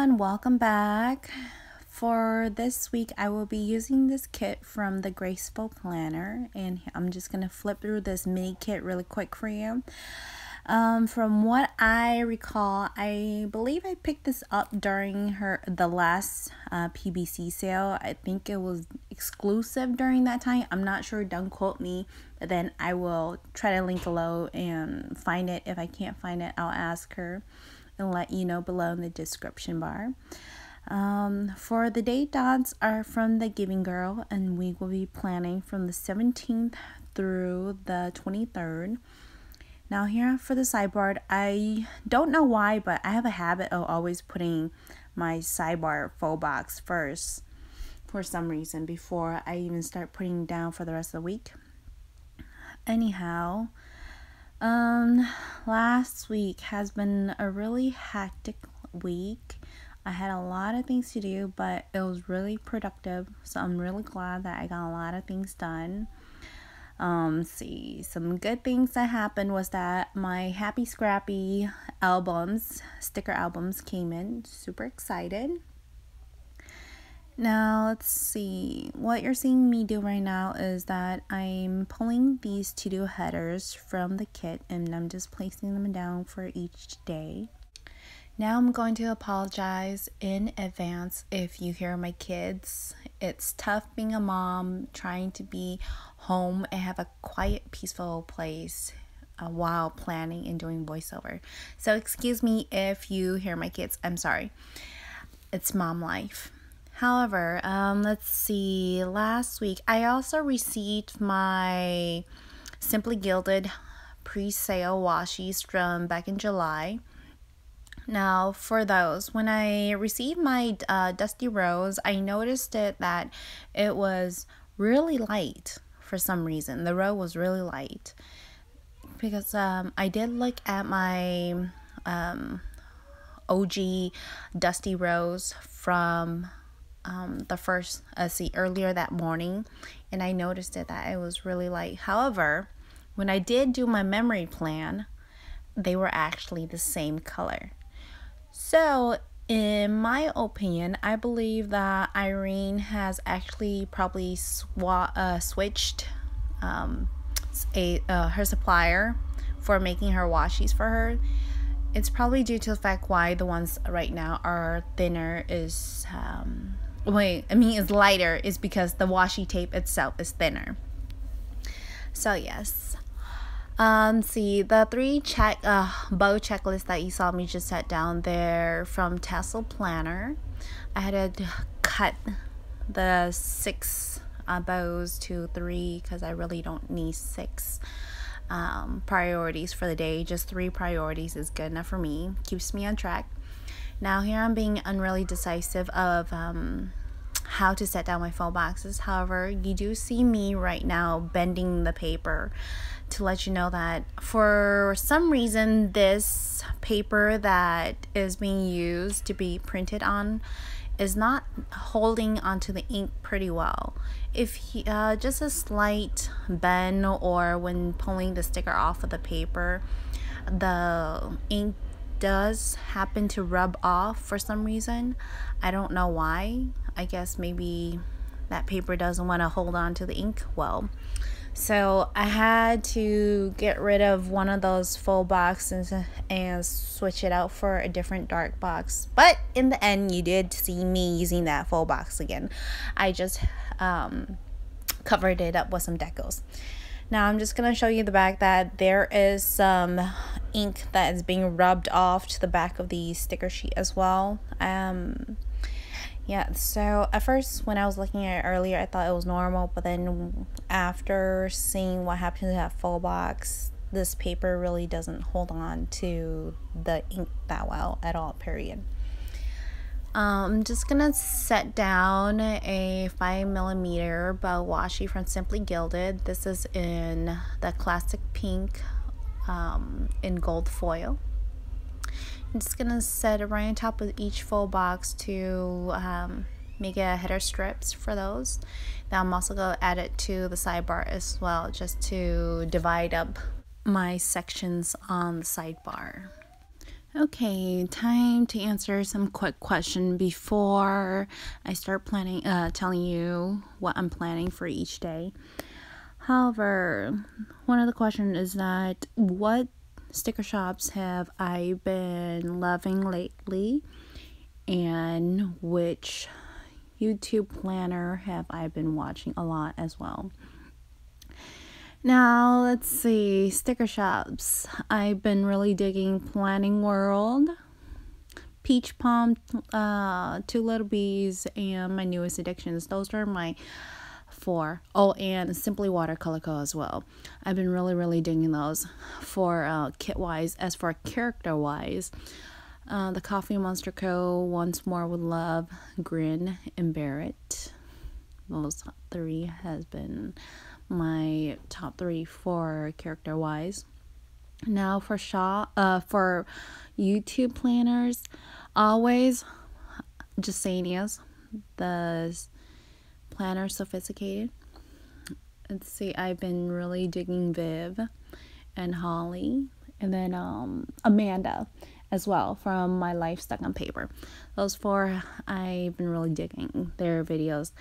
everyone, welcome back. For this week I will be using this kit from the Graceful planner, and I'm just gonna flip through this mini kit really quick for you. From what I recall, I believe I picked this up during the last PBC sale. I think it was exclusive during that time. I'm not sure, don't quote me, but then I will try to link below and find it. If I can't find it, I'll ask her and let you know below in the description bar. For the date dots are from the Giving Girl, and we will be planning from the 17th through the 23rd. Now here for the sidebar, I don't know why, but I have a habit of always putting my sidebar full box first for some reason before I even start putting down for the rest of the week. Anyhow, last week has been a really hectic week. I had a lot of things to do, but it was really productive, so I'm really glad that I got a lot of things done. See, some good things that happened was that my Happy Scrappy sticker albums came in. Super excited. Now let's see, what you're seeing me do right now is that I'm pulling these to-do headers from the kit and I'm just placing them down for each day. Now I'm going to apologize in advance if you hear my kids. It's tough being a mom, trying to be home and have a quiet, peaceful place while planning and doing voiceover. So excuse me if you hear my kids. I'm sorry. It's mom life. However, let's see, last week I also received my Simply Gilded pre-sale washies from back in July. Now for those, when I received my Dusty Rose, I noticed that it was really light for some reason. The row was really light because I did look at my OG Dusty Rose from the first earlier that morning, and I noticed that it was really light. However, when I did do my memory plan, they were actually the same color. So in my opinion, I believe that Irene has actually probably switched her supplier for making her washies for her. It's probably due to the fact why the ones right now are thinner is is lighter, is because the washi tape itself is thinner. So yes. See, the three bow checklist that you saw me just set down there from Tassel Planner. I had to cut the 6 bows to 3 because I really don't need 6 priorities for the day. Just 3 priorities is good enough for me. Keeps me on track. Now here I'm being unreally decisive of how to set down my full boxes. However, you do see me right now bending the paper to let you know that for some reason this paper that is being used to be printed on is not holding onto the ink pretty well. If just a slight bend, or when pulling the sticker off of the paper, the ink does happen to rub off for some reason. I don't know why. I guess maybe that paper doesn't want to hold on to the ink well. So I had to get rid of one of those full boxes and switch it out for a different dark box. But in the end, you did see me using that full box again. I just covered it up with some decals. Now I'm just going to show you the back that there is some ink that is being rubbed off to the back of the sticker sheet as well. Yeah, so at first when I was looking at it earlier, I thought it was normal, but then after seeing what happened to that full box, this paper really doesn't hold on to the ink that well at all, period. I'm just gonna set down a 5mm bow washi from Simply Gilded. This is in the classic pink in gold foil. I'm just gonna set it right on top of each full box to make a header strips for those. Now I'm also gonna add it to the sidebar as well, just to divide up my sections on the sidebar. Okay, time to answer some quick question before I start planning, telling you what I'm planning for each day. However, one of the questions is that what sticker shops have I been loving lately, and which YouTube planner have I been watching a lot as well. Now, let's see, sticker shops. I've been really digging Planning World, Peach Pump, Two Little Bees, and my newest addictions. Those are my four. Oh, and Simply Watercolor Co. as well. I've been really digging those for kit wise. As for character wise, the Coffee Monster Co., Once More with Love, Grin, and Barrett. Those three has been my top three for character wise. Now for for YouTube planners, always Jasania's, the planner Sophisticated. Let's see, I've been really digging Viv and Holly, and then Amanda as well from My Life Stuck on Paper. Those four I've been really digging their videos.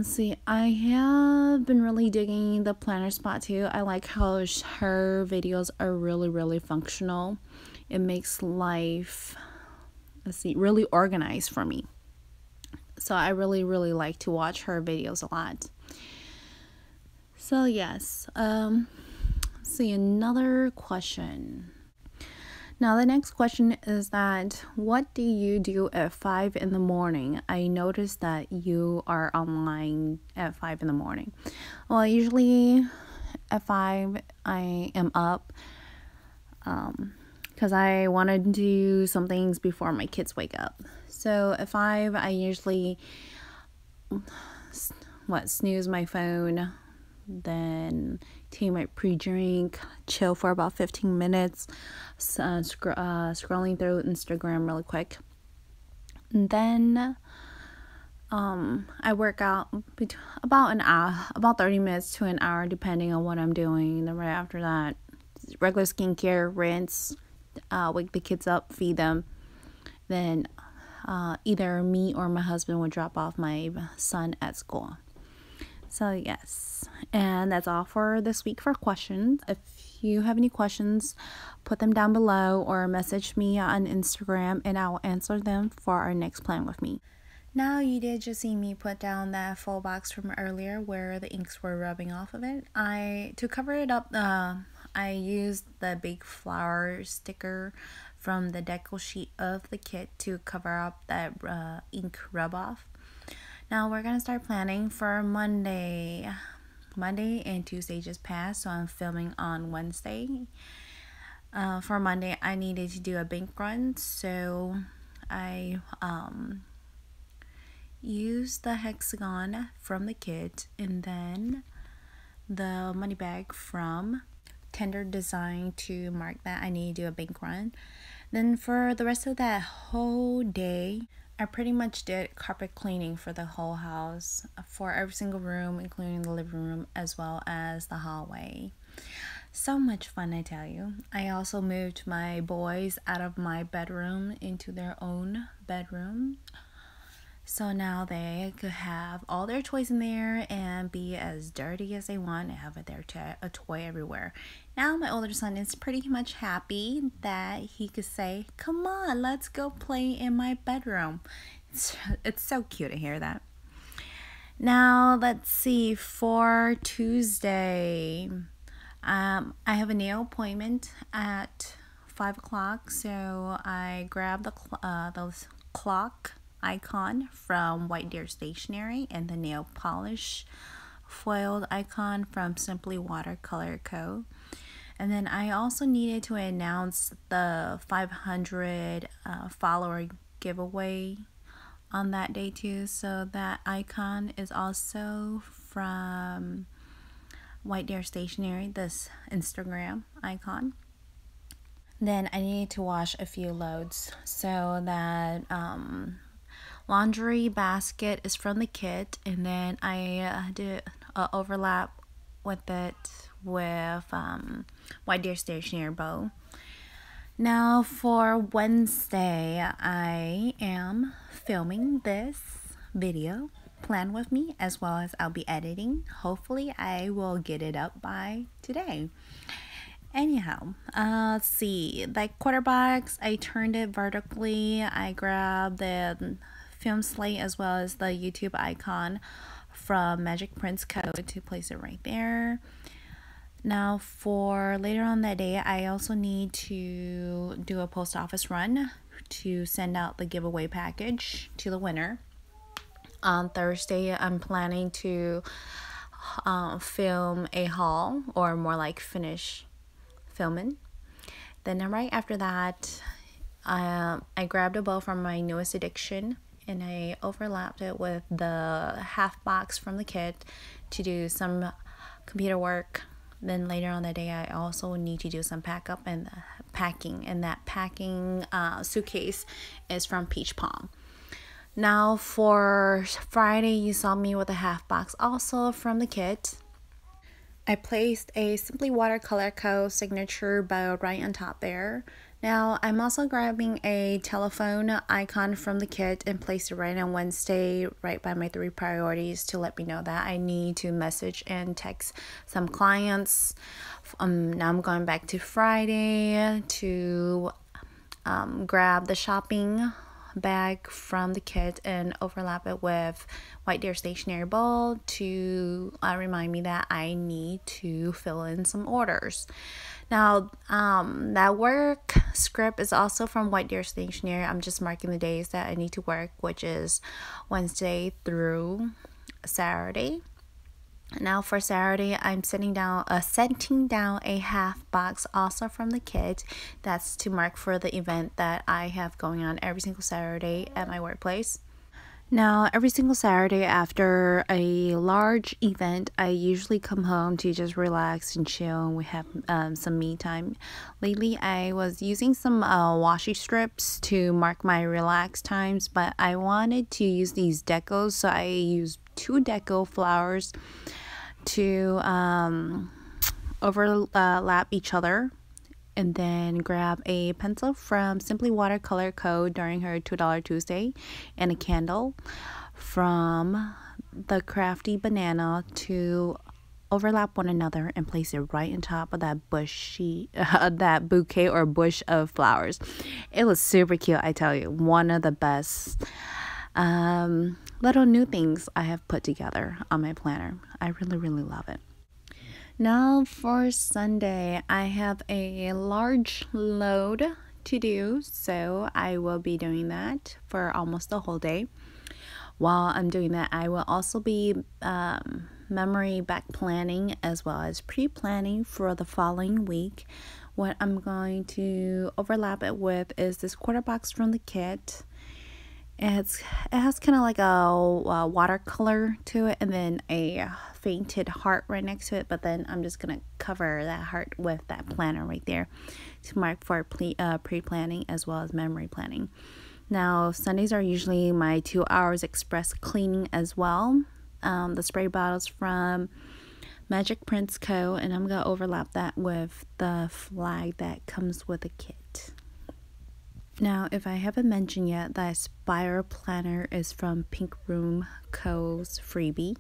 See, I have been really digging the planner spot too. I like how her videos are really functional. It makes life, let's see, really organized for me. So I really like to watch her videos a lot. So yes, see, another question. Now the next question is that what do you do at 5 in the morning? I noticed that you are online at 5 in the morning. Well, usually at 5 I am up because I want to do some things before my kids wake up. So at 5 I usually snooze my phone, then take my pre-drink, chill for about 15 minutes, scrolling through Instagram really quick. And then I work out about an hour, about 30 minutes to an hour, depending on what I'm doing. Then right after that, regular skincare, rinse, wake the kids up, feed them. Then either me or my husband would drop off my son at school. So yes, and that's all for this week for questions. If you have any questions, put them down below or message me on Instagram and I will answer them for our next plan with me. Now you did just see me put down that full box from earlier where the inks were rubbing off of it. To cover it up, I used the big flower sticker from the decal sheet of the kit to cover up that ink rub off. Now we're gonna start planning for Monday. Monday and Tuesday just passed, so I'm filming on Wednesday. For Monday, I needed to do a bank run, so I used the hexagon from the kit and then the money bag from Tender Design to mark that I need to do a bank run. Then for the rest of that whole day, I pretty much did carpet cleaning for the whole house, for every single room, including the living room as well as the hallway. So much fun, I tell you. I also moved my boys out of my bedroom into their own bedroom. So now they could have all their toys in there and be as dirty as they want and have a toy everywhere. Now my older son is pretty much happy that he could say, "Come on, let's go play in my bedroom." It's so cute to hear that. Now let's see, for Tuesday, I have a nail appointment at 5 o'clock, so I grabbed the clock icon from White Deer Stationery and the nail polish foiled icon from Simply Watercolor Co. And then I also needed to announce the 500 follower giveaway on that day too, so that icon is also from White Deer Stationery, this Instagram icon. Then I needed to wash a few loads, so that laundry basket is from the kit, and then I did overlap with it with White Deer Stationery bow. Now for Wednesday, I am filming this video. Plan with me, as well as I'll be editing. Hopefully I will get it up by today. Anyhow, let's see, like quarter box, I turned it vertically. I grabbed the film slate as well as the YouTube icon from Magic Prince Code to place it right there. Now for later on that day, I also need to do a post office run to send out the giveaway package to the winner. On Thursday, I'm planning to film a haul, or more like finish filming. Then right after that, I grabbed a bow from my newest addiction and I overlapped it with the half box from the kit to do some computer work. Then later on the day, I also need to do some pack up and packing, and that packing suitcase is from Peach Palm. Now for Friday, you saw me with a half box also from the kit. I placed a Simply Watercolor Co. signature bow right on top there. Now I'm also grabbing a telephone icon from the kit and placed it right on Wednesday, right by my 3 priorities, to let me know that I need to message and text some clients. Now I'm going back to Friday to grab the shopping bag from the kit and overlap it with White Deer Stationery Bowl to remind me that I need to fill in some orders. Now that work script is also from White Deer Stationery. I'm just marking the days that I need to work, which is Wednesday through Saturday. Now for Saturday, I'm setting down a half box also from the kit. That's to mark for the event that I have going on every single Saturday at my workplace. Now every single Saturday after a large event, I usually come home to just relax and chill, and we have some me time. Lately I was using some washi strips to mark my relax times, but I wanted to use these decos, so I used 2 deco flowers to overlap each other, and then grab a pencil from Simply Watercolor Co. during her $2 Tuesday, and a candle from the Crafty Banana to overlap one another and place it right on top of that bushy that bouquet or bush of flowers. It was super cute, I tell you. One of the best little new things I have put together on my planner. I really love it. Now for Sunday, I have a large load to do, so I will be doing that for almost the whole day. While I'm doing that, I will also be memory back planning as well as pre-planning for the following week. What I'm going to overlap it with is this quarter box from the kit. It has kind of like a watercolor to it, and then a fainted heart right next to it, but then I'm just gonna cover that heart with that planner right there to mark for pre-planning as well as memory planning. Now Sundays are usually my 2 hours express cleaning as well. The spray bottles from Magic Prince Co., and I'm gonna overlap that with the flag that comes with the kit. Now, if I haven't mentioned yet, the Aspire Planner is from Pink Room Co.'s freebie.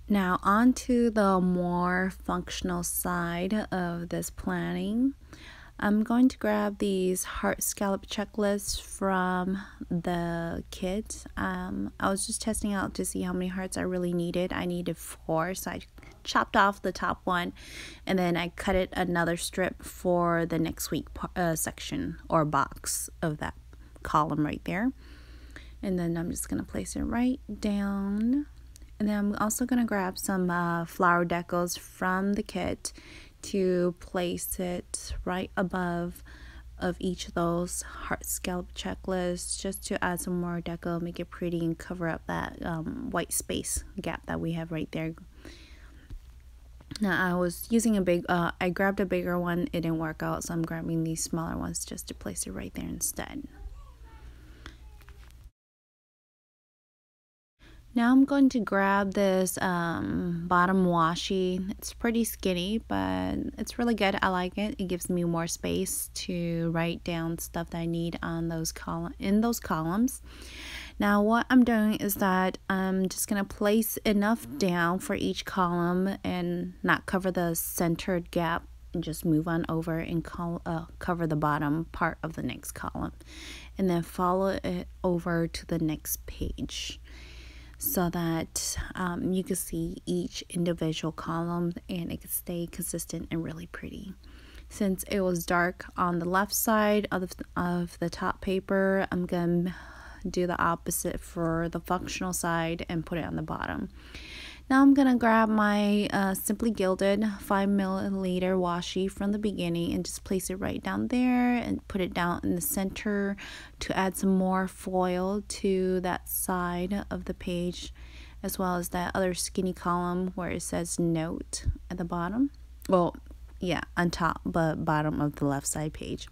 Now, on to the more functional side of this planning. I'm going to grab these heart scallop checklists from the kit. I was just testing out to see how many hearts I really needed. I needed 4, so I chopped off the top one, and then I cut it another strip for the next week section or box of that column right there. And then I'm just going to place it right down. And then I'm also going to grab some flower decals from the kit to place it right above of each of those heart scallop checklists, just to add some more deco, make it pretty, and cover up that white space gap that we have right there. Now I was using a big, I grabbed a bigger one, it didn't work out, so I'm grabbing these smaller ones just to place it right there instead. Now I'm going to grab this bottom washi. It's pretty skinny, but it's really good. I like it. It gives me more space to write down stuff that I need on those columns. Now what I'm doing is that I'm just going to place enough down for each column and not cover the centered gap, and just move on over and cover the bottom part of the next column, and then follow it over to the next page, so that you can see each individual column and it can stay consistent and really pretty. Since it was dark on the left side of the top paper, I'm going to do the opposite for the functional side and put it on the bottom. Now I'm going to grab my Simply Gilded 5ml washi from the beginning and just place it right down there and put it down in the center to add some more foil to that side of the page, as well as that other skinny column where it says note at the bottom. Well, yeah, on top but bottom of the left side page.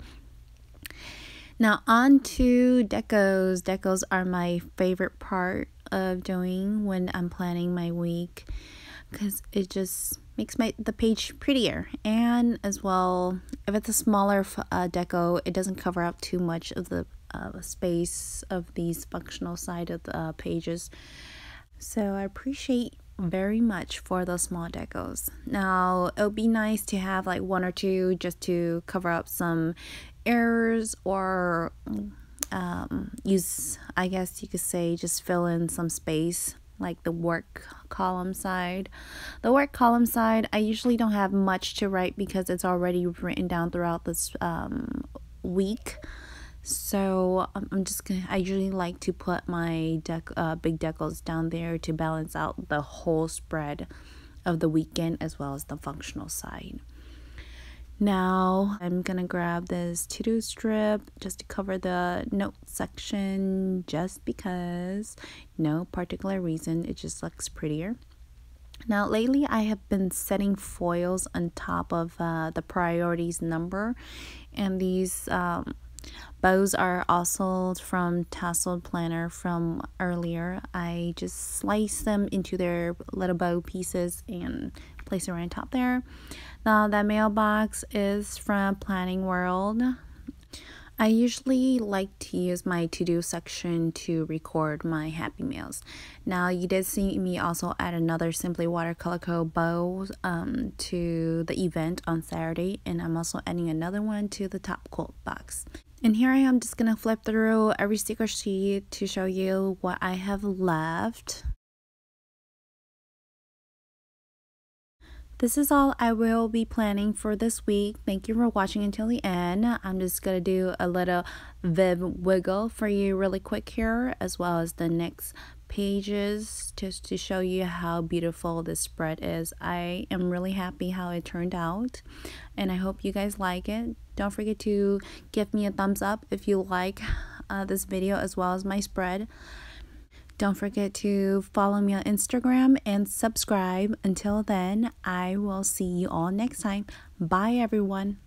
Now on to decos. Decos are my favorite part of doing when I'm planning my week, because it just makes the page prettier, and as well, if it's a smaller deco, it doesn't cover up too much of the space of these functional side of the pages. So I appreciate very much for those small decos. Now it would be nice to have like one or two just to cover up some errors, or use, I guess you could say, just fill in some space, like the work column side. The work column side, I usually don't have much to write because it's already written down throughout this week. So I usually like to put my big decals down there to balance out the whole spread of the weekend as well as the functional side. Now I'm gonna grab this to-do strip just to cover the note section, just because, no particular reason, it just looks prettier. Now lately I have been setting foils on top of the priorities number, and these bows are also from Tasseled Planner from earlier. I just slice them into their little bow pieces and place it right on top there. Now that mailbox is from Planning World. I usually like to use my to-do section to record my happy mails. Now you did see me also add another Simply Watercolor Co. bow to the event on Saturday, and I'm also adding another one to the top quote box. And here I am just gonna flip through every sticker sheet to show you what I have left. This is all I will be planning for this week. Thank you for watching until the end. I'm just going to do a little Viv wiggle for you really quick here, as well as the next pages, just to show you how beautiful this spread is. I am really happy how it turned out, and I hope you guys like it. Don't forget to give me a thumbs up if you like this video as well as my spread. Don't forget to follow me on Instagram and subscribe. Until then, I will see you all next time. Bye, everyone.